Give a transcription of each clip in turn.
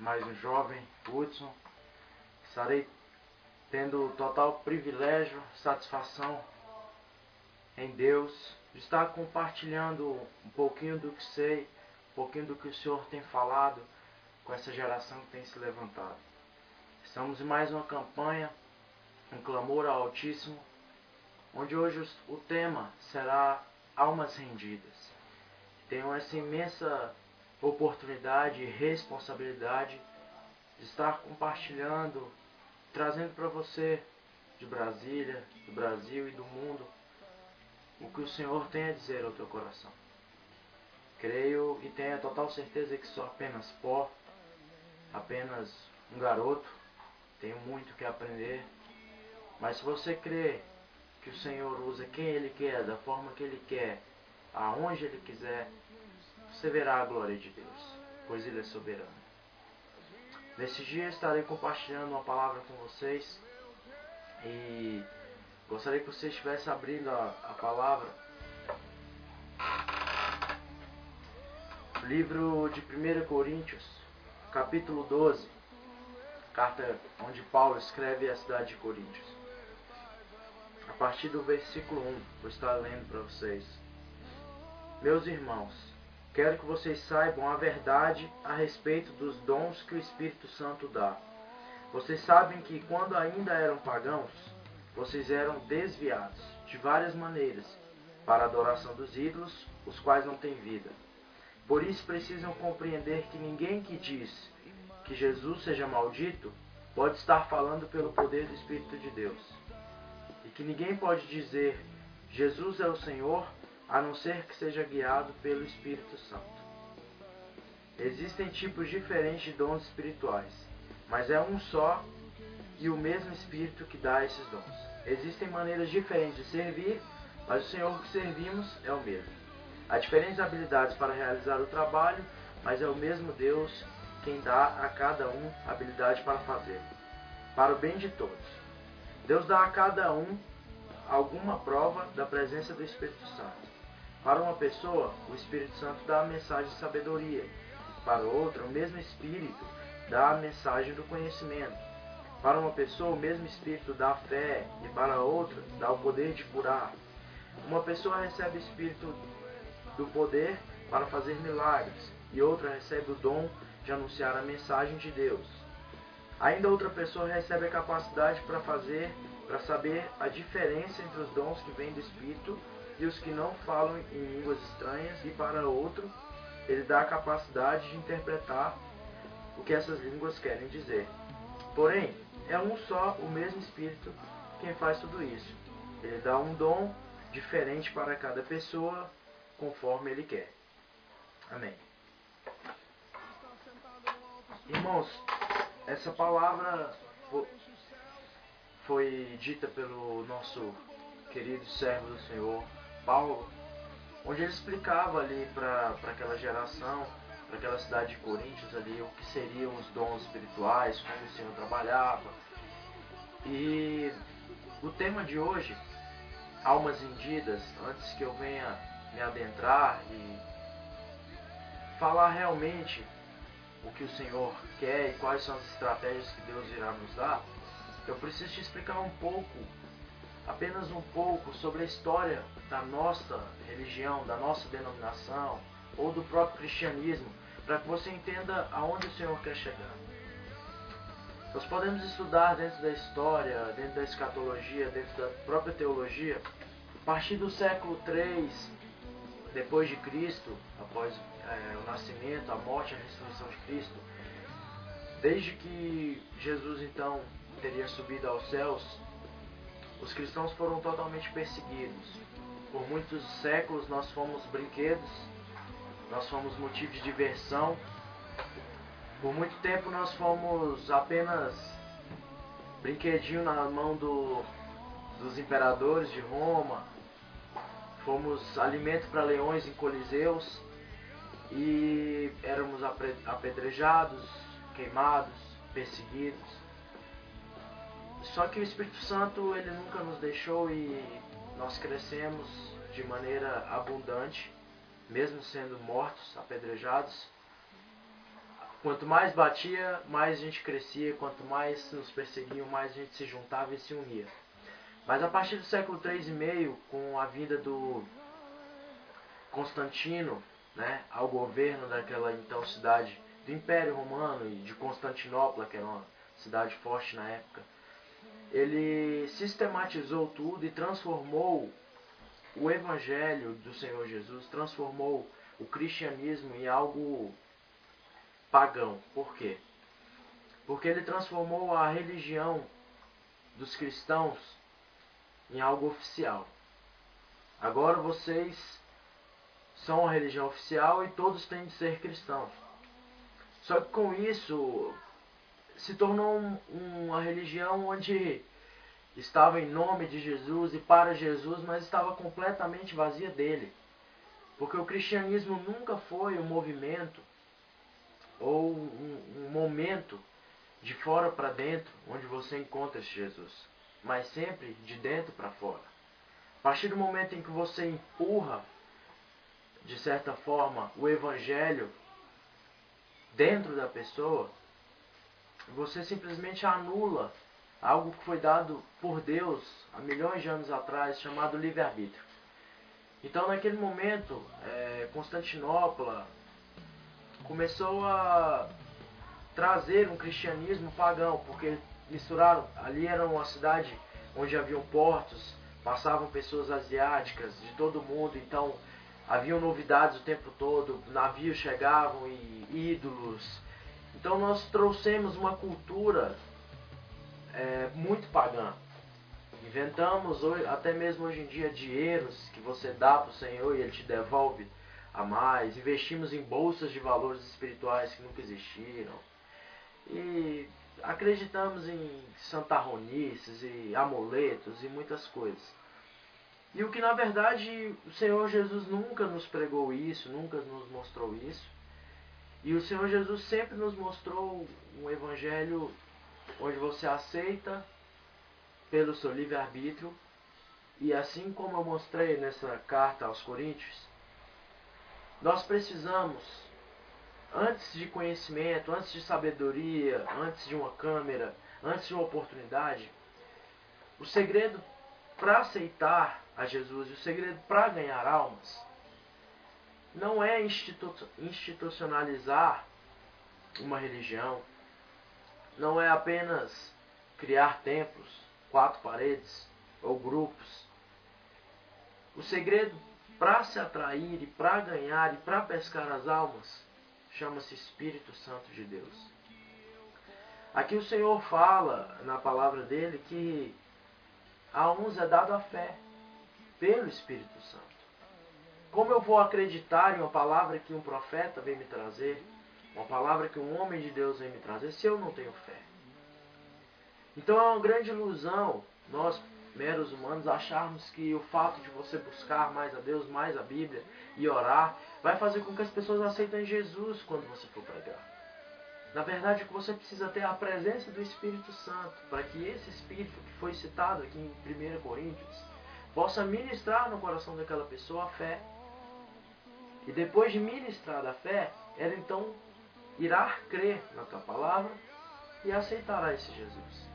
mais um jovem, Hudson. Estarei tendo total privilégio, satisfação em Deus de estar compartilhando um pouquinho do que sei, um pouquinho do que o Senhor tem falado com essa geração que tem se levantado. Estamos em mais uma campanha, um clamor ao Altíssimo, onde hoje o tema será almas rendidas. Tenho essa imensa oportunidade e responsabilidade de estar compartilhando, trazendo para você de Brasília, do Brasil e do mundo, o que o Senhor tem a dizer ao teu coração. Creio e tenho a total certeza que sou apenas pó, apenas um garoto, tenho muito que aprender, mas se você crê que o Senhor usa quem Ele quer, da forma que Ele quer, aonde Ele quiser, você verá a glória de Deus, pois Ele é soberano. Nesse dia estarei compartilhando uma palavra com vocês e gostaria que você estivesse abrindo a palavra. Livro de 1 Coríntios, capítulo 12, carta onde Paulo escreve à cidade de Coríntios. A partir do versículo 1, vou estar lendo para vocês. Meus irmãos, quero que vocês saibam a verdade a respeito dos dons que o Espírito Santo dá. Vocês sabem que quando ainda eram pagãos, vocês eram desviados de várias maneiras para a adoração dos ídolos, os quais não têm vida. Por isso precisam compreender que ninguém que diz que Jesus seja maldito pode estar falando pelo poder do Espírito de Deus. E que ninguém pode dizer Jesus é o Senhor a não ser que seja guiado pelo Espírito Santo. Existem tipos diferentes de dons espirituais, mas é um só e o mesmo Espírito que dá esses dons. Existem maneiras diferentes de servir, mas o Senhor que servimos é o mesmo. Há diferentes habilidades para realizar o trabalho, mas é o mesmo Deus quem dá a cada um habilidade para fazê-lo, para o bem de todos. Deus dá a cada um alguma prova da presença do Espírito Santo. Para uma pessoa, o Espírito Santo dá a mensagem de sabedoria. Para outra, o mesmo Espírito dá a mensagem do conhecimento. Para uma pessoa, o mesmo Espírito dá a fé, e para outra, dá o poder de curar. Uma pessoa recebe o Espírito do poder para fazer milagres, e outra recebe o dom de anunciar a mensagem de Deus. Ainda outra pessoa recebe a capacidade para saber a diferença entre os dons que vêm do Espírito e os que não falam em línguas estranhas, e para outro, ele dá a capacidade de interpretar o que essas línguas querem dizer. Porém, é um só o mesmo Espírito quem faz tudo isso. Ele dá um dom diferente para cada pessoa, conforme Ele quer. Amém. Irmãos, essa palavra foi dita pelo nosso querido servo do Senhor, Paulo, onde ele explicava ali para aquela geração, para aquela cidade de Coríntios ali, o que seriam os dons espirituais, como o Senhor trabalhava. E o tema de hoje, almas rendidas, antes que eu venha me adentrar e falar realmente o que o Senhor quer e quais são as estratégias que Deus irá nos dar, eu preciso te explicar um pouco, apenas um pouco, sobre a história da nossa religião, da nossa denominação, ou do próprio cristianismo, para que você entenda aonde o Senhor quer chegar. Nós podemos estudar dentro da história, dentro da escatologia, dentro da própria teologia, a partir do século III depois de Cristo, após o nascimento, a morte e a ressurreição de Cristo. Desde que Jesus então teria subido aos céus, os cristãos foram totalmente perseguidos. Por muitos séculos nós fomos brinquedos, nós fomos motivo de diversão. Por muito tempo nós fomos apenas brinquedinho na mão dos imperadores de Roma. Fomos alimento para leões em coliseus e éramos apedrejados, queimados, perseguidos. Só que o Espírito Santo, ele nunca nos deixou e nós crescemos de maneira abundante, mesmo sendo mortos, apedrejados. Quanto mais batia, mais a gente crescia. Quanto mais nos perseguiam, mais a gente se juntava e se unia. Mas a partir do século III e meio, com a vinda do Constantino, né, ao governo daquela então cidade do Império Romano e de Constantinopla, que era uma cidade forte na época, ele sistematizou tudo e transformou o Evangelho do Senhor Jesus, transformou o cristianismo em algo pagão. Por quê? Porque ele transformou a religião dos cristãos em algo oficial. Agora vocês são a religião oficial e todos têm de ser cristãos. Só que com isso se tornou uma religião onde estava em nome de Jesus e para Jesus, mas estava completamente vazia dele. Porque o cristianismo nunca foi um movimento ou um momento de fora para dentro, onde você encontra esse Jesus, mas sempre de dentro para fora. A partir do momento em que você empurra, de certa forma, o Evangelho dentro da pessoa, você simplesmente anula algo que foi dado por Deus há milhões de anos atrás, chamado livre-arbítrio. Então, naquele momento, Constantinopla começou a trazer um cristianismo pagão, porque misturaram, ali era uma cidade onde haviam portos, passavam pessoas asiáticas de todo mundo, então haviam novidades o tempo todo, navios chegavam e ídolos. Então nós trouxemos uma cultura muito pagã. Inventamos, até mesmo hoje em dia, dinheiros que você dá para o Senhor e Ele te devolve a mais. Investimos em bolsas de valores espirituais que nunca existiram. E acreditamos em santarronices e amuletos e muitas coisas. E o que na verdade o Senhor Jesus nunca nos pregou isso, nunca nos mostrou isso. E o Senhor Jesus sempre nos mostrou um evangelho onde você aceita pelo seu livre-arbítrio. E assim como eu mostrei nessa carta aos Coríntios, nós precisamos, antes de conhecimento, antes de sabedoria, antes de uma câmera, antes de uma oportunidade, o segredo para aceitar a Jesus, o segredo para ganhar almas, não é institucionalizar uma religião, não é apenas criar templos, 4 paredes ou grupos. O segredo para se atrair e para ganhar e para pescar as almas chama-se Espírito Santo de Deus. Aqui o Senhor fala na palavra dele que a uns é dado a fé pelo Espírito Santo. Como eu vou acreditar em uma palavra que um profeta vem me trazer, uma palavra que um homem de Deus vem me trazer, se eu não tenho fé? Então é uma grande ilusão nós, meros humanos, acharmos que o fato de você buscar mais a Deus, mais a Bíblia e orar, vai fazer com que as pessoas aceitem Jesus quando você for pregar. Na verdade, o que você precisa ter é a presença do Espírito Santo, para que esse Espírito que foi citado aqui em 1 Coríntios possa ministrar no coração daquela pessoa a fé. E depois de ministrar a fé, ela então irá crer na tua palavra e aceitará esse Jesus.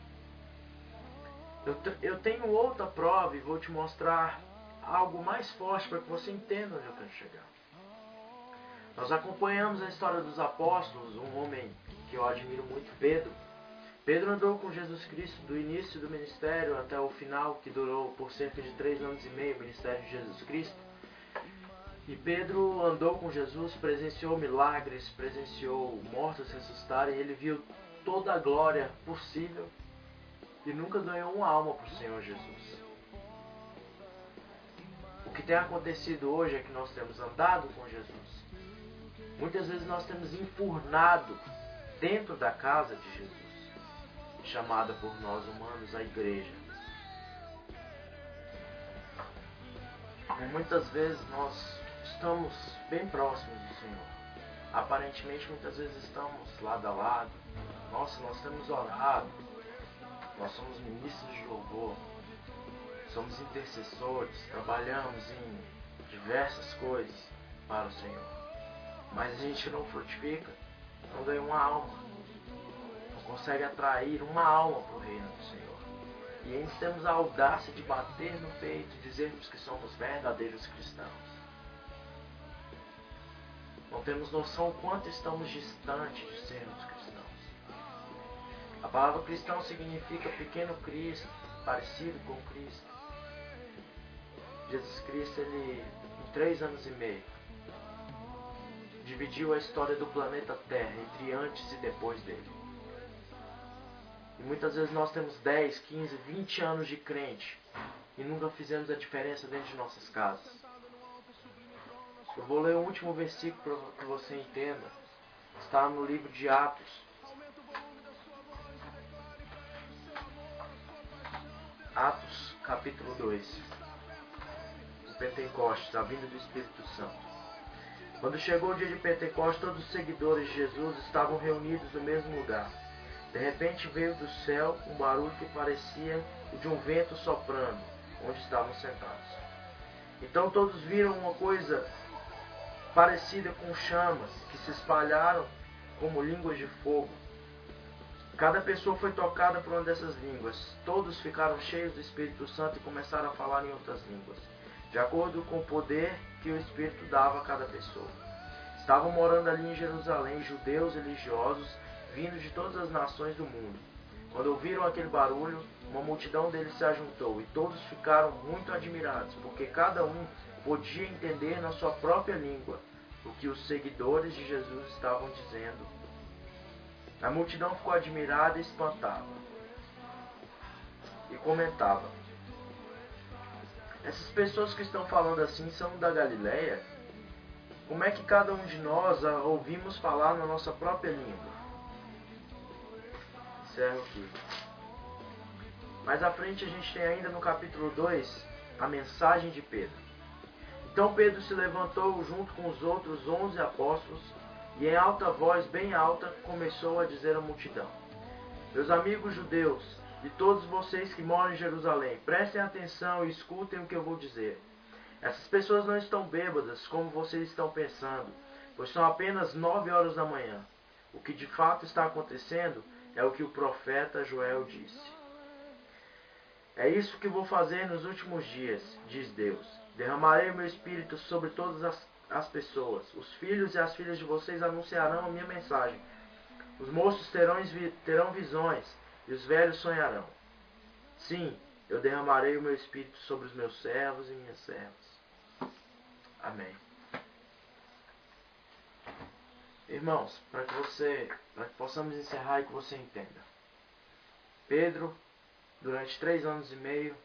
Eu tenho outra prova e vou te mostrar algo mais forte para que você entenda onde eu quero chegar. Nós acompanhamos a história dos apóstolos, um homem que eu admiro muito, Pedro. Pedro andou com Jesus Cristo do início do ministério até o final, que durou por cerca de 3 anos e meio, o ministério de Jesus Cristo. E Pedro andou com Jesus, presenciou milagres, presenciou mortos ressuscitarem, e ele viu toda a glória possível e nunca ganhou uma alma para o Senhor Jesus. O que tem acontecido hoje é que nós temos andado com Jesus. Muitas vezes nós temos enfurnado dentro da casa de Jesus, chamada por nós humanos a igreja. E muitas vezes nós estamos bem próximos do Senhor. Aparentemente muitas vezes estamos lado a lado. Nossa, nós temos orado. Nós somos ministros de louvor. Somos intercessores. Trabalhamos em diversas coisas para o Senhor. Mas a gente não frutifica. não ganha uma alma, não consegue atrair uma alma para o reino do Senhor. E ainda temos a audácia de bater no peito e dizermos que somos verdadeiros cristãos. Não temos noção o quanto estamos distantes de sermos cristãos. A palavra cristão significa pequeno Cristo, parecido com Cristo. Jesus Cristo, ele, em 3 anos e meio, dividiu a história do planeta Terra entre antes e depois dele. E muitas vezes nós temos 10, 15, 20 anos de crente e nunca fizemos a diferença dentro de nossas casas. Eu vou ler o último versículo para que você entenda. Está no livro de Atos. Atos, capítulo 2. O Pentecostes, a vinda do Espírito Santo. Quando chegou o dia de Pentecostes, todos os seguidores de Jesus estavam reunidos no mesmo lugar. De repente veio do céu um barulho que parecia o de um vento soprando, onde estavam sentados. Então todos viram uma coisa parecida com chamas que se espalharam como línguas de fogo. Cada pessoa foi tocada por uma dessas línguas. Todos ficaram cheios do Espírito Santo e começaram a falar em outras línguas, de acordo com o poder que o Espírito dava a cada pessoa. Estavam morando ali em Jerusalém judeus religiosos vindos de todas as nações do mundo. Quando ouviram aquele barulho, uma multidão deles se ajuntou e todos ficaram muito admirados, porque cada um podia entender na sua própria língua o que os seguidores de Jesus estavam dizendo. A multidão ficou admirada e espantada e comentava: essas pessoas que estão falando assim são da Galileia? Como é que cada um de nós a ouvimos falar na nossa própria língua? Encerro aqui. Mais à frente a gente tem ainda no capítulo 2 a mensagem de Pedro. Então Pedro se levantou junto com os outros 11 apóstolos e em alta voz, bem alta, começou a dizer à multidão: meus amigos judeus e todos vocês que moram em Jerusalém, prestem atenção e escutem o que eu vou dizer. Essas pessoas não estão bêbadas como vocês estão pensando, pois são apenas 9 horas da manhã. O que de fato está acontecendo é o que o profeta Joel disse. É isso que vou fazer nos últimos dias, diz Deus. Derramarei o meu espírito sobre todas as pessoas. Os filhos e as filhas de vocês anunciarão a minha mensagem. Os moços terão visões e os velhos sonharão. Sim, eu derramarei o meu espírito sobre os meus servos e minhas servas. Amém. Irmãos, para que possamos encerrar e que você entenda. Pedro, durante 3 anos e meio,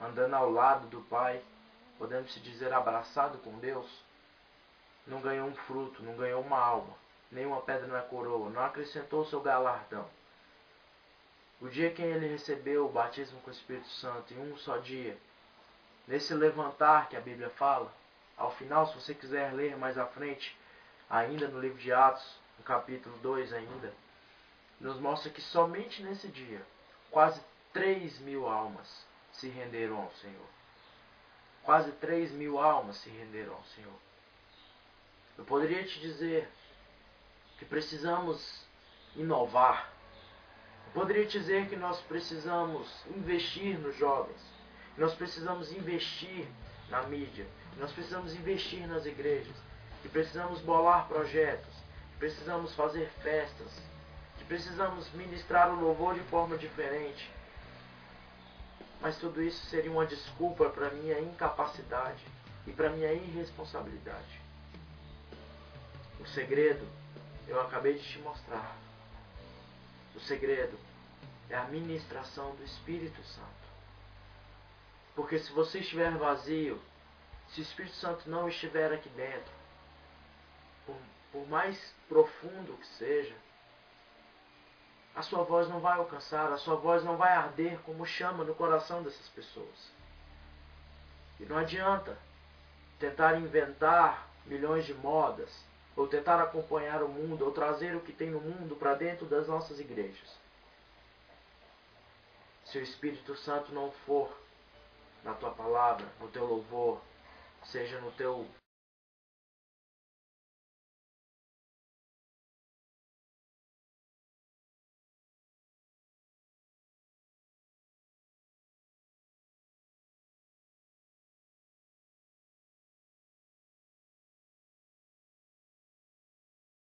andando ao lado do Pai, podemos se dizer abraçado com Deus, não ganhou um fruto, não ganhou uma alma, nenhuma pedra na coroa, não acrescentou o seu galardão. O dia que ele recebeu o batismo com o Espírito Santo, em um só dia, nesse levantar que a Bíblia fala, ao final, se você quiser ler mais à frente, ainda no livro de Atos, no capítulo 2 ainda, nos mostra que somente nesse dia, quase 3.000 almas se renderam ao Senhor. Quase 3.000 almas se renderam ao Senhor. Eu poderia te dizer que precisamos inovar. Eu poderia te dizer que nós precisamos investir nos jovens. Que nós precisamos investir na mídia. Que nós precisamos investir nas igrejas. Que precisamos bolar projetos. Que precisamos fazer festas. Que precisamos ministrar o louvor de forma diferente. Mas tudo isso seria uma desculpa para minha incapacidade e para minha irresponsabilidade. O segredo, eu acabei de te mostrar. O segredo é a ministração do Espírito Santo. Porque se você estiver vazio, se o Espírito Santo não estiver aqui dentro, por mais profundo que seja, a sua voz não vai alcançar, a sua voz não vai arder como chama no coração dessas pessoas. E não adianta tentar inventar milhões de modas, ou tentar acompanhar o mundo, ou trazer o que tem no mundo para dentro das nossas igrejas. Se o Espírito Santo não for na tua palavra, no teu louvor, seja no teu